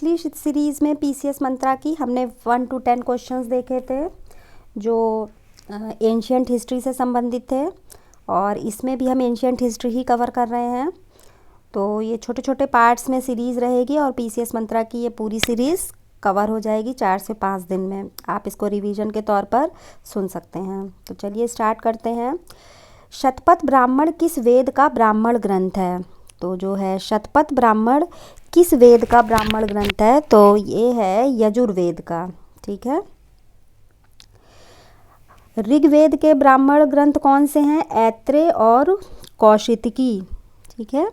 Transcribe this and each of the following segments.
पिछली सीरीज़ में पीसीएस मंत्रा की हमने 1 to 10 क्वेश्चंस देखे थे जो एंशियंट हिस्ट्री से संबंधित थे, और इसमें भी हम एंशियंट हिस्ट्री ही कवर कर रहे हैं। तो ये छोटे छोटे पार्ट्स में सीरीज़ रहेगी और पीसीएस मंत्रा की ये पूरी सीरीज़ कवर हो जाएगी 4 से 5 दिन में। आप इसको रिवीजन के तौर पर सुन सकते हैं। तो चलिए स्टार्ट करते हैं। शतपथ ब्राह्मण किस वेद का ब्राह्मण ग्रंथ है? तो जो है शतपथ ब्राह्मण किस वेद का ब्राह्मण ग्रंथ है? तो ये है यजुर्वेद का। ठीक है। ऋग्वेद के ब्राह्मण ग्रंथ कौन से हैं? ऐत्रेय और कौशितकी। ठीक है,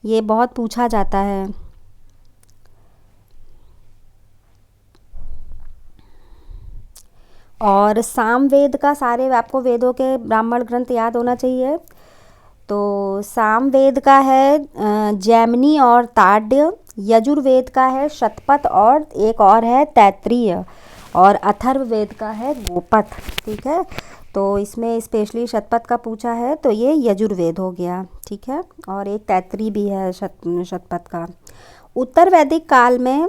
ये बहुत पूछा जाता है। और सामवेद का, सारे आपको वेदों के ब्राह्मण ग्रंथ याद होना चाहिए। तो सामवेद का है जैमिनी और ताड्य, यजुर्वेद का है शतपथ और एक और है तैत्तिरीय, और अथर्ववेद का है गोपथ। ठीक है, तो इसमें स्पेशली शतपथ का पूछा है तो ये यजुर्वेद हो गया। ठीक है, और एक तैत्तिरीय भी है शतपथ का। उत्तर वैदिक काल में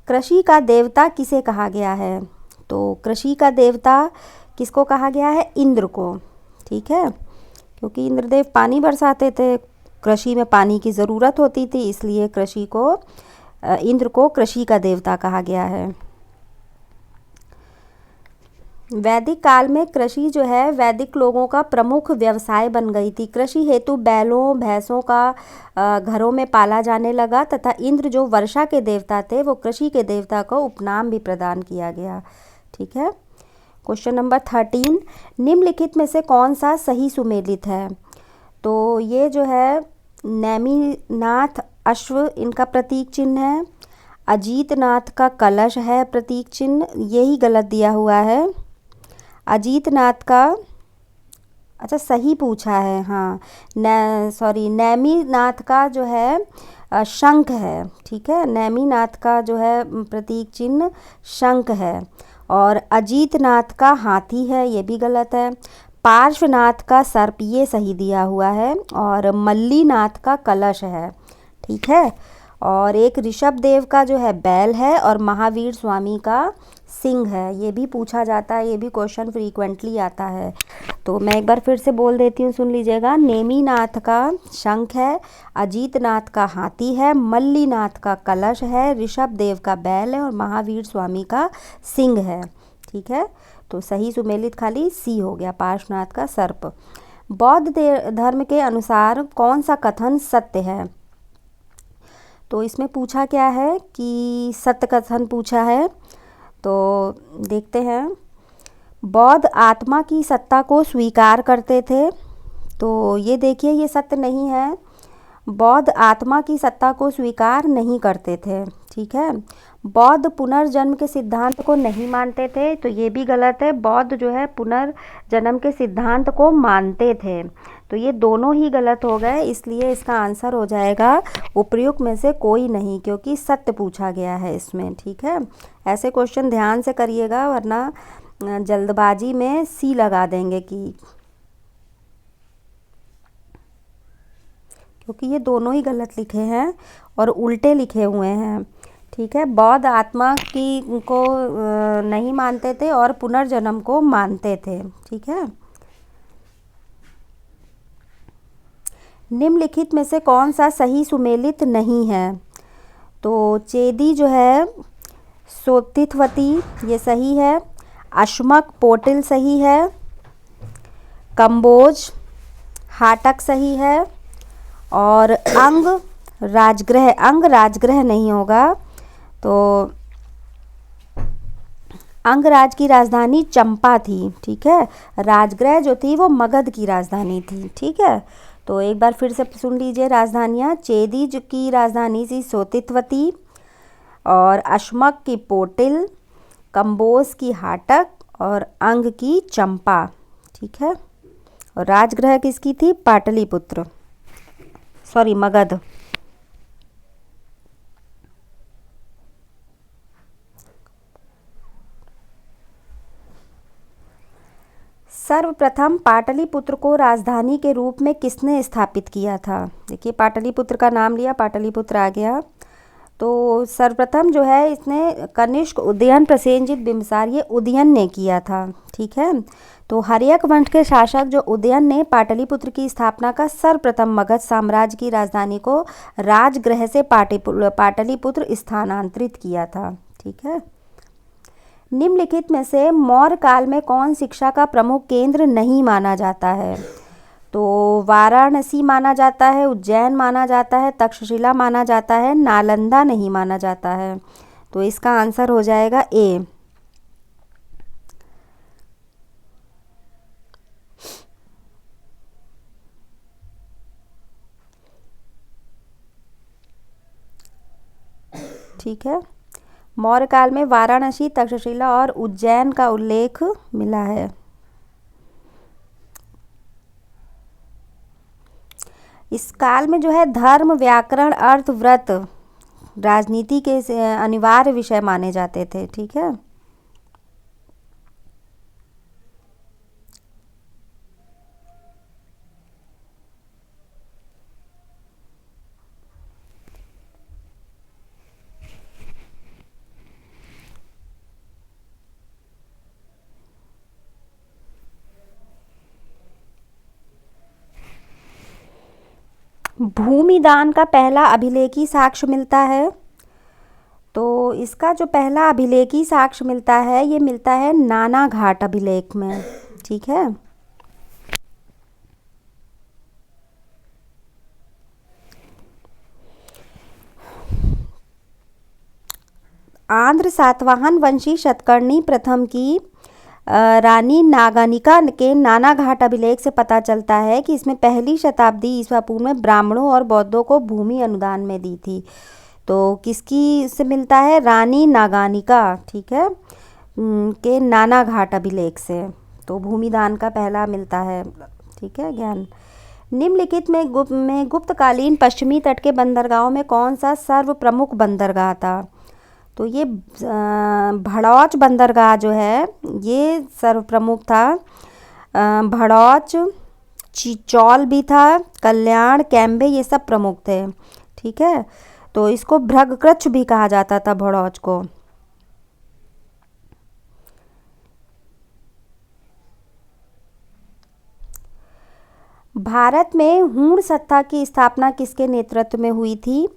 कृषि का देवता किसे कहा गया है? तो कृषि का देवता किसको कहा गया है? इंद्र को। ठीक है, क्योंकि इंद्रदेव पानी बरसाते थे, कृषि में पानी की ज़रूरत होती थी, इसलिए कृषि को इंद्र को कृषि का देवता कहा गया है। वैदिक काल में कृषि जो है वैदिक लोगों का प्रमुख व्यवसाय बन गई थी। कृषि हेतु बैलों भैंसों का घरों में पाला जाने लगा तथा इंद्र जो वर्षा के देवता थे वो कृषि के देवता को उपनाम भी प्रदान किया गया। ठीक है। क्वेश्चन नंबर 13, निम्नलिखित में से कौन सा सही सुमेलित है? तो ये जो है नेमिनाथ अश्व इनका प्रतीक चिन्ह है। अजीतनाथ का कलश है प्रतीक चिन्ह, यही गलत दिया हुआ है। अजीतनाथ का, अच्छा सही पूछा है, हाँ नेमिनाथ का जो है शंख है। ठीक है, नेमिनाथ का जो है प्रतीक चिन्ह शंख है। और अजीतनाथ का हाथी है, ये भी गलत है। पार्श्वनाथ का सर्प, ये सही दिया हुआ है। और मल्लीनाथ का कलश है। ठीक है, और एक ऋषभ देव का जो है बैल है, और महावीर स्वामी का सिंह है। ये भी पूछा जाता है, ये भी क्वेश्चन फ्रीक्वेंटली आता है। तो मैं एक बार फिर से बोल देती हूँ, सुन लीजिएगा। नेमिनाथ का शंख है, अजीतनाथ का हाथी है, मल्लीनाथ का कलश है, ऋषभ देव का बैल है, और महावीर स्वामी का सिंह है। ठीक है, तो सही सुमेलित खाली सी हो गया, पार्श्वनाथ का सर्प। बौद्ध धर्म के अनुसार कौन सा कथन सत्य है? तो इसमें पूछा क्या है कि सत्य कथन पूछा है। तो देखते हैं। बौद्ध आत्मा की सत्ता को स्वीकार करते थे। तो ये देखिए, ये सत्य नहीं है। बौद्ध आत्मा की सत्ता को स्वीकार नहीं करते थे। ठीक है, बौद्ध पुनर्जन्म के सिद्धांत को नहीं मानते थे, तो ये भी गलत है। बौद्ध जो है पुनर्जन्म के सिद्धांत को मानते थे, तो ये दोनों ही गलत हो गए। इसलिए इसका आंसर हो जाएगा उपर्युक्त में से कोई नहीं, क्योंकि सत्य पूछा गया है इसमें। ठीक है, ऐसे क्वेश्चन ध्यान से करिएगा, वरना जल्दबाजी में सी लगा देंगे क्योंकि ये दोनों ही गलत लिखे हैं और उल्टे लिखे हुए हैं। ठीक है, बौद्ध आत्मा की को नहीं मानते थे और पुनर्जन्म को मानते थे। ठीक है, निम्नलिखित में से कौन सा सही सुमेलित नहीं है? तो चेदी जो है सोतित्वती, ये सही है। अश्मक पोटिल सही है। कंबोज हाटक सही है। और अंग राजगृह नहीं होगा। तो अंगराज की राजधानी चंपा थी। ठीक है, राजगृह जो थी वो मगध की राजधानी थी। ठीक है, तो एक बार फिर से सुन लीजिए राजधानियाँ। चेदी की राजधानी थी सोतित्वती, और अश्मक की पोटिल, कंबोज की हाटक, और अंग की चंपा। ठीक है, और राजगृह किसकी थी? पाटलिपुत्र, मगध। सर्वप्रथम पाटलिपुत्र को राजधानी के रूप में किसने स्थापित किया था? देखिए, पाटलिपुत्र का नाम लिया, पाटलिपुत्र आ गया। तो सर्वप्रथम जो है इसने कनिष्क, उदयन, प्रसेनजीत, बिंबिसार ये उदयन ने किया था। ठीक है, तो हर्यक वंश के शासक जो उदयन ने पाटलिपुत्र की स्थापना का सर्वप्रथम मगध साम्राज्य की राजधानी को राजगृह से पाटलिपुत्र स्थानांतरित किया था। ठीक है, निम्नलिखित में से मौर्य काल में कौन शिक्षा का प्रमुख केंद्र नहीं माना जाता है? तो वाराणसी माना जाता है, उज्जैन माना जाता है, तक्षशिला माना जाता है, नालंदा नहीं माना जाता है। तो इसका आंसर हो जाएगा ए। ठीक है, मौर्य काल में वाराणसी, तक्षशिला और उज्जैन का उल्लेख मिला है। इस काल में जो है धर्म, व्याकरण, अर्थ, व्रत राजनीति के अनिवार्य विषय माने जाते थे। ठीक है, भूमिदान का पहला अभिलेखी साक्ष्य मिलता है। तो इसका जो पहला अभिलेखी साक्ष्य मिलता है ये मिलता है नानाघाट अभिलेख में। ठीक है, आंध्र सातवाहन वंशी शतकर्णी प्रथम की रानी नागानिका के नानाघाट अभिलेख से पता चलता है कि इसमें पहली शताब्दी ईसा पूर्व में ब्राह्मणों और बौद्धों को भूमि अनुदान में दी थी। तो किसकी से मिलता है? रानी नागानिका, ठीक है, के नानाघाट अभिलेख से। तो भूमिदान का पहला मिलता है। ठीक है, ज्ञान। निम्नलिखित में गुप्तकालीन पश्चिमी तट के बंदरगाहों में कौन सा सर्व प्रमुख बंदरगाह था? तो ये भड़ौच बंदरगाह जो है ये सर्व प्रमुख था। भड़ौच, चिचौल भी था, कल्याण, कैम्बे ये सब प्रमुख थे। ठीक है, तो इसको भृगकृच्छ भी कहा जाता था भड़ौच को। भारत में हूण सत्ता की स्थापना किसके नेतृत्व में हुई थी?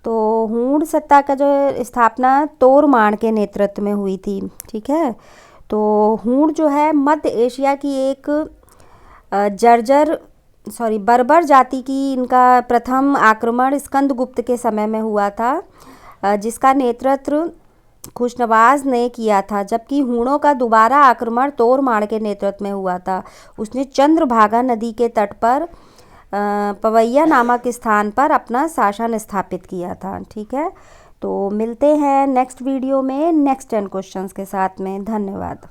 तो हूण सत्ता का जो स्थापना तोरमाण के नेतृत्व में हुई थी। ठीक है, तो हूण जो है मध्य एशिया की एक बर्बर जाति की इनका प्रथम आक्रमण स्कंदगुप्त के समय में हुआ था, जिसका नेतृत्व खुशनवाज ने किया था। जबकि हूणों का दोबारा आक्रमण तोरमाण के नेतृत्व में हुआ था। उसने चंद्रभागा नदी के तट पर पवैया नामक स्थान पर अपना शासन स्थापित किया था। ठीक है, तो मिलते हैं नेक्स्ट वीडियो में नेक्स्ट 10 क्वेश्चंस के साथ में। धन्यवाद।